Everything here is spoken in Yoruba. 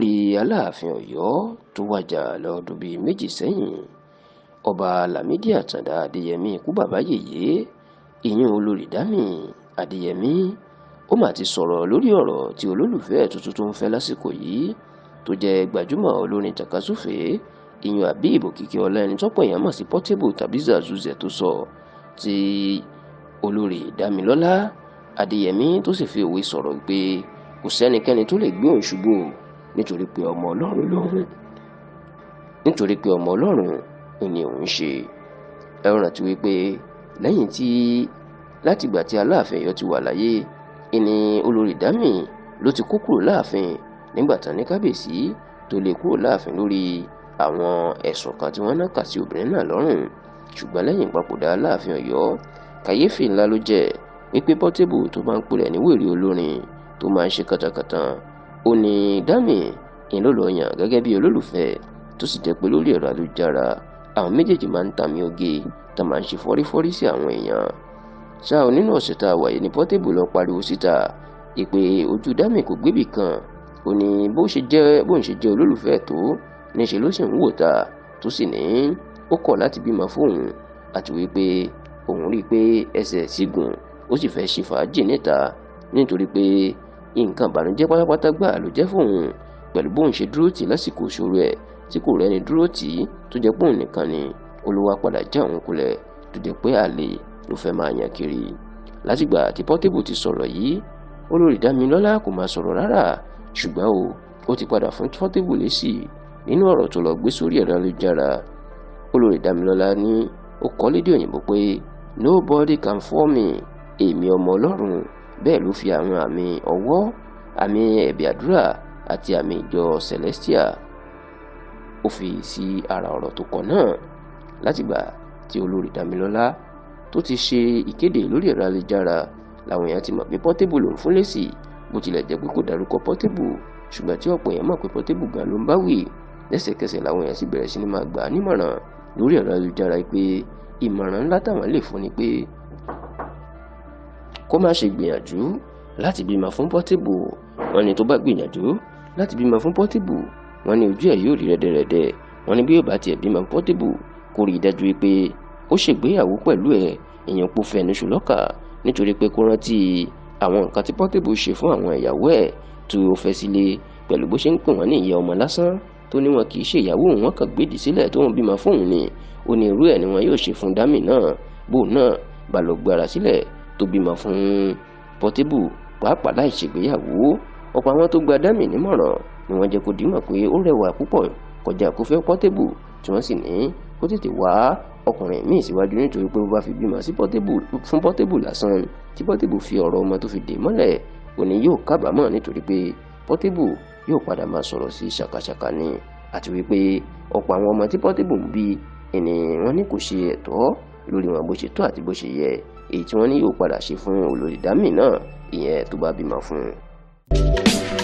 olórí aláàfin Ọ̀yọ́ tó wàjà lọ́dún bíi méjì sẹ́yìn ọba Lámídì Àtàndá Adéyẹmí ikú bàbá yèyé ìyún olórí Dámì Adéyẹmí ó mà ti sọ̀rọ̀ lórí ọ̀rọ̀ tí olólùfẹ́ tuntun tó ń fẹ́ lásìkò yìí tó jẹ́ gbajúmọ̀ olórin tàkasúfèé ìyún Habib Òkìkíọlá ẹni tọ́pọ̀ èèyàn mọ̀ sí Portable tàbí Zazuzẹ tó sọ tí olórí Dámilọ́lá Adéyẹmí tó sì fi òwe sọ̀rọ̀ pé kò sẹ́nikẹ́ni tó lè gbé òun ṣubú nítorí pé ọmọ Ọlọ́run lòun nítorí pé ọmọ Ọlọ́run ni òun ṣe. Ẹ rántí wípé lẹ́yìn tí látìgbà tí Aláàfin Ọ̀yọ́ ti wà láyé ìní olórí Dámì ló ti kó kúrò láàfin nígbà tán ní kábíyèsí tó lè kúrò láàfin lórí àwọn ẹ̀sùn kan tí wọ́n ná kà sí obìnrin náà lọ́rùn. Ṣùgbọ́n lẹ́yìn ìpapòdà Aláàfin Ọ̀yọ́ kàyéfì ńlá ló jẹ́ wípé Portable tó máa ń pè rẹ̀ ní wèrè olórin tó máa ń ṣe kàtàkàtà ó ní Dámì ìlú lọ yàn gẹ́gẹ́ bí olólùfẹ́ tó sì jẹ́ pé lórí ẹ̀rọ ayélujára àwọn méjèèjì máa ń tàmí oge tó máa ń ṣe fọ́rífọ́rí sí àwọn èèyàn. Ṣáà nínú ọ̀sẹ̀ tá a wà yìí ni Portable lọ pariwo síta ìpè ojú Dámì kò gbébì kan ó ní bóun ṣe jẹ́ olólùfẹ́ tó níṣe ló sì ń wò ta tó sì ní ó kọ̀ láti bímọ fóun àti wípé òun rí i pé ẹsẹ̀ sígun ó sì fẹ́ ṣe fàájì níta nítorí pé nǹkan ìbànújẹ́ pátápátá gbà ló jẹ́ fóun pẹ̀lú bóun ṣe dúró tì lásìkò ìṣòro ẹ̀ tí kò rẹ́ni dúró tì í tó jẹ́ pé òun nìkan ni olúwa padà já òun kulẹ̀ tó jẹ́ pé àlè ló fẹ́ máa yàn kiri. Látìgbà tí Portable ti sọ̀rọ̀ yìí olórí Dámilọ́lá kò máa sọ̀rọ̀ rárá ṣùgbọ́n ó ti padà fún Portable lésì nínú ọ̀rọ̀ tó lọ gbé sórí ẹ̀rọ ayélujára. Olórí Dámilọ́lá ní ó kọ lédè òyìnbó pé nobody can fool me èmi ọmọ Ọlọ́run bẹ́ẹ̀ ló fi àwọn àmì ọwọ́ àmì ẹ̀bì àdúrà àti àmì ìjọ Celestial ó fi sí ara ọ̀rọ̀ tó kọ náà. Látìgbà tí olórí Dámilọ́lá tó ti ṣe ìkéde lórí ẹ̀rọ ayélujára làwọn èèyàn ti mọ̀ pé Portable ló ń fún lésì bó tilẹ̀ jẹ́ pé kò dárúkọ Portable ṣùgbọ́n tí ọ̀pọ̀ èèyàn mọ̀ pé Portable gan ló ń bá wí. Lẹ́sẹ̀kẹsẹ̀ làwọn èèyàn sì bẹ̀rẹ̀ sí ni máa gbà á nímọ̀ràn lórí ẹ̀rọ ayélujára pé ìmọ̀ràn ńlá táwọn lè fún ni pé kó má ṣe gbìyànjú láti bímọ fún Portable. Wọ́n ní tó bá gbìyànjú láti bímọ fún Portable wọ́n ní ojú ẹ̀ yóò rí rẹ́dẹ̀rẹ́dẹ̀. Wọ́n ní bí yóò bá tiẹ̀ bímọ fún Portable kó rí i dájú pé ó ṣègbéyàwó pẹ̀lú ẹ̀ èèyàn kò fẹ́ ní ṣùlọ́kà nítorí pé kó rántí àwọn nǹkan tí Portable ṣe fún àwọn ìyàwó ẹ̀ tó fẹ́ sílé pẹ̀lú bó ṣe ń pè wọ́n ní ìyá ọmọ lásán tó ní wọn kì í ṣe ìyàwó òun wọn kàn gbèdì sílẹ̀ tó ń bímọ fóun ni ó ní irú ẹ̀ ni wọn yóò ṣe fún Dámì náà bóun náà bá lọ gbára sílẹ̀ tó bímọ fún Portable pàápàá láì ṣègbéyàwó. Ọ̀pọ̀ àwọn tó gba Dámì nímọ̀ràn ni wọ́n jẹ́ kó dìímọ̀ pé ó rẹwà púpọ̀ kọjá kó fẹ́ Portable tí wọ́n sì ní kó tètè wá ọkùnrin míì síwájú nítorí pé ó bá fi bímọ sí fún Portable lásán tí Portable fi ọ̀rọ̀ ọmọ tó fi dè mọ́lẹ̀ òní yóò kábàámọ̀ nítorí pé Portable yóò padà máa sọ̀rọ̀ sí ṣàkàṣàkà ni àti wípé ọ̀pọ̀ àwọn ọmọ tí Portable ń bí ẹni wọ́n ní kò ṣe ẹ̀tọ́ lórí wọn bó ṣe tó àti bó ṣe yẹ èyí tí wọ́n ní yóò padà ṣe fún olórí Dámì náà ìyẹn tó bá bímọ fún un.